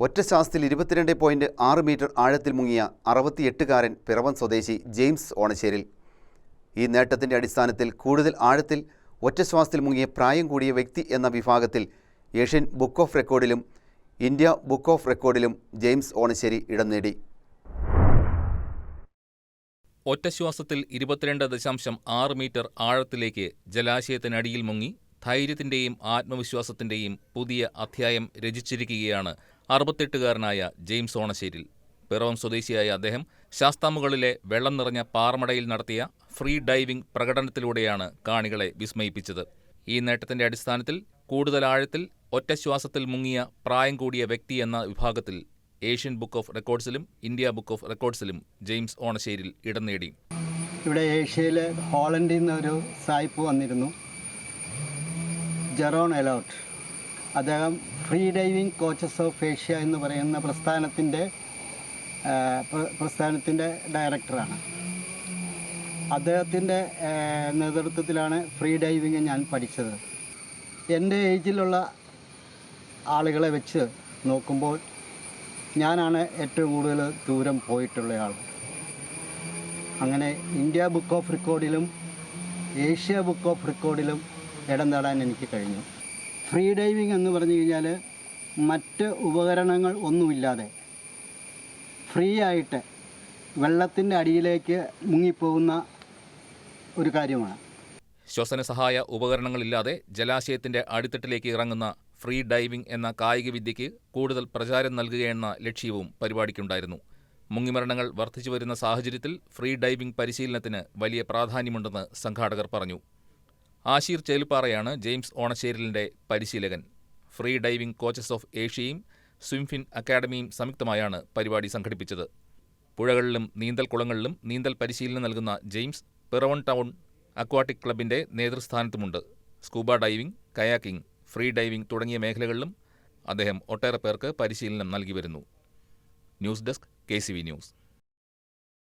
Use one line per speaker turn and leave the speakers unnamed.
ഒറ്റ ശ്വാസത്തിൽ 22.6 മീറ്റർ ആഴത്തിൽ മുങ്ങിയ 68-കാരൻ പിറവം സ്വദേശി ജെയിംസ് ഓണശ്ശേരിൽ. ഈ നേട്ടത്തിൻ്റെ അടിസ്ഥാനത്തിൽ കൂടുതൽ ആഴത്തിൽ ഒറ്റ ശ്വാസത്തിൽ മുങ്ങിയ പ്രായം കൂടിയ വ്യക്തി എന്ന വിഭാഗത്തിൽ ഏഷ്യൻ ബുക്ക് ഓഫ് റെക്കോർഡിലും ഇന്ത്യ ബുക്ക് ഓഫ് റെക്കോർഡിലും ജെയിംസ് ഓണശ്ശേരി ഇടം നേടി.
ഒറ്റശ്വാസത്തിൽ 22.6 മീറ്റർ ആഴത്തിലേക്ക് ജലാശയത്തിനടിയിൽ മുങ്ങി ധൈര്യത്തിൻ്റെയും ആത്മവിശ്വാസത്തിൻ്റെയും പുതിയ അധ്യായം രചിച്ചിരിക്കുകയാണ് 68-കാരനായ ജെയിംസ് ഓണശ്ശേരിൽ. പിറവം സ്വദേശിയായ അദ്ദേഹം ശാസ്താമുകളിലെ വെള്ളം നിറഞ്ഞ പാറമടയിൽ നടത്തിയ ഫ്രീ ഡൈവിംഗ് പ്രകടനത്തിലൂടെയാണ് കാണികളെ വിസ്മയിപ്പിച്ചത്. ഈ നേട്ടത്തിന്റെ അടിസ്ഥാനത്തിൽ കൂടുതൽ ആഴത്തിൽ ഒറ്റശ്വാസത്തിൽ മുങ്ങിയ പ്രായം കൂടിയ വ്യക്തി എന്ന വിഭാഗത്തിൽ ഏഷ്യൻ ബുക്ക് ഓഫ് റെക്കോർഡ്സിലും ഇന്ത്യ ബുക്ക് ഓഫ് റെക്കോർഡ്സിലും ജെയിംസ് ഓണശ്ശേരിൽ ഇടം നേടി.
ഇവിടെ ഏഷ്യയിലെ ഹോളണ്ടിൽ നിന്നൊരു സായിപ്പ് വന്നിരുന്നു, ജെറോൺ എലോട്ട്. അദ്ദേഹം free diving coaches of Asia എന്ന് പറയുന്ന പ്രസ്ഥാനത്തിൻ്റെ ഡയറക്ടറാണ്. അദ്ദേഹത്തിൻ്റെ നേതൃത്വത്തിലാണ് ഫ്രീ ഡൈവിങ് ഞാൻ പഠിച്ചത്. എൻ്റെ ഏജിലുള്ള ആളുകളെ വെച്ച് നോക്കുമ്പോൾ ഞാനാണ് ഏറ്റവും കൂടുതൽ ദൂരം പോയിട്ടുള്ളയാൾ. അങ്ങനെ ഇന്ത്യ ബുക്ക് ഓഫ് റെക്കോർഡിലും ഏഷ്യ ബുക്ക് ഓഫ് റെക്കോർഡിലും ഇടം നേടാൻ എനിക്ക് കഴിഞ്ഞു. ഫ്രീ ഡൈവിംഗ് എന്ന് പറഞ്ഞു കഴിഞ്ഞാൽ മറ്റ് ഉപകരണങ്ങൾ ഒന്നുമില്ലാതെ ഫ്രീ ആയിട്ട് വെള്ളത്തിൻ്റെ അടിയിലേക്ക് മുങ്ങിപ്പോകുന്ന ഒരു കാര്യമാണ്.
ശ്വസന സഹായ ഉപകരണങ്ങളില്ലാതെ ജലാശയത്തിന്റെ അടിത്തട്ടിലേക്ക് ഇറങ്ങുന്ന ഫ്രീ ഡൈവിംഗ് എന്ന കായിക വിദ്യയ്ക്ക് കൂടുതൽ പ്രചാരം നൽകുകയെന്ന ലക്ഷ്യവും പരിപാടിക്കുണ്ടായിരുന്നു. മുങ്ങിമരണങ്ങൾ വർദ്ധിച്ചുവരുന്ന സാഹചര്യത്തിൽ ഫ്രീ ഡൈവിംഗ് പരിശീലനത്തിന് വലിയ പ്രാധാന്യമുണ്ടെന്ന് സംഘാടകർ പറഞ്ഞു. ആശീർ ചേലുപ്പാറയാണ് ജെയിംസ് ഓണശ്ശേരിലിന്റെ പരിശീലകൻ. ഫ്രീ ഡൈവിംഗ് കോച്ചസ് ഓഫ് ഏഷ്യയും സ്വിംഫിൻ അക്കാഡമിയും സംയുക്തമായാണ് പരിപാടി സംഘടിപ്പിച്ചത്. പുഴകളിലും നീന്തൽക്കുളങ്ങളിലും നീന്തൽ പരിശീലനം നൽകുന്ന ജെയിംസ് പിറവം ടൗൺ അക്വാട്ടിക് ക്ലബിന്റെ നേതൃസ്ഥാനത്തുമുണ്ട്. Scuba diving, kayaking, free diving തുടങ്ങിയ മേഖലകളിലും അദ്ദേഹം ഒട്ടേറെ പേർക്ക് പരിശീലനം നൽകി വരുന്നു. News desk KCV news.